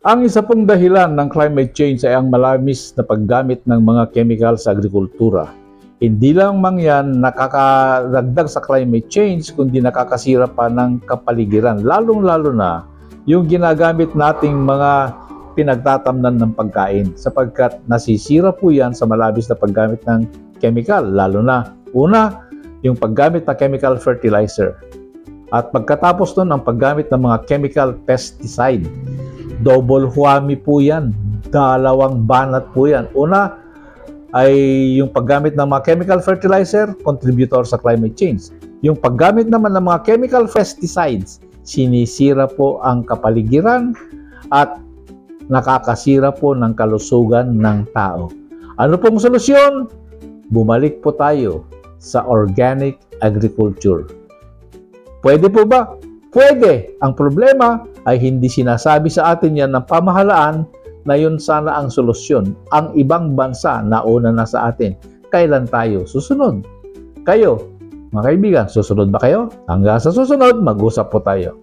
Ang isa pong dahilan ng climate change ay ang malamis na paggamit ng mga chemical sa agrikultura. Hindi lang mangyan nakakadagdag sa climate change, kundi nakakasira pa ng kapaligiran, lalong-lalo na yung ginagamit nating mga pinagtatamnan ng pagkain, sapagkat nasisira po yan sa malabis na paggamit ng chemical, lalo na una, yung paggamit ng chemical fertilizer. At pagkatapos nun, ang paggamit ng mga chemical pesticide. Double whammy po yan. Dalawang banat po yan. Una ay yung paggamit ng mga chemical fertilizer, contributor sa climate change. Yung paggamit naman ng mga chemical pesticides, sinisira po ang kapaligiran at nakakasira po ng kalusugan ng tao. Ano pong solusyon? Bumalik po tayo sa organic agriculture. Pwede po ba? Pwede. Ang problema ay hindi sinasabi sa atin yan ng pamahalaan na yun sana ang solusyon. Ang ibang bansa nauna na sa atin. Kailan tayo susunod? Kayo, mga kaibigan, susunod ba kayo? Hanggang sa susunod, mag-usap po tayo.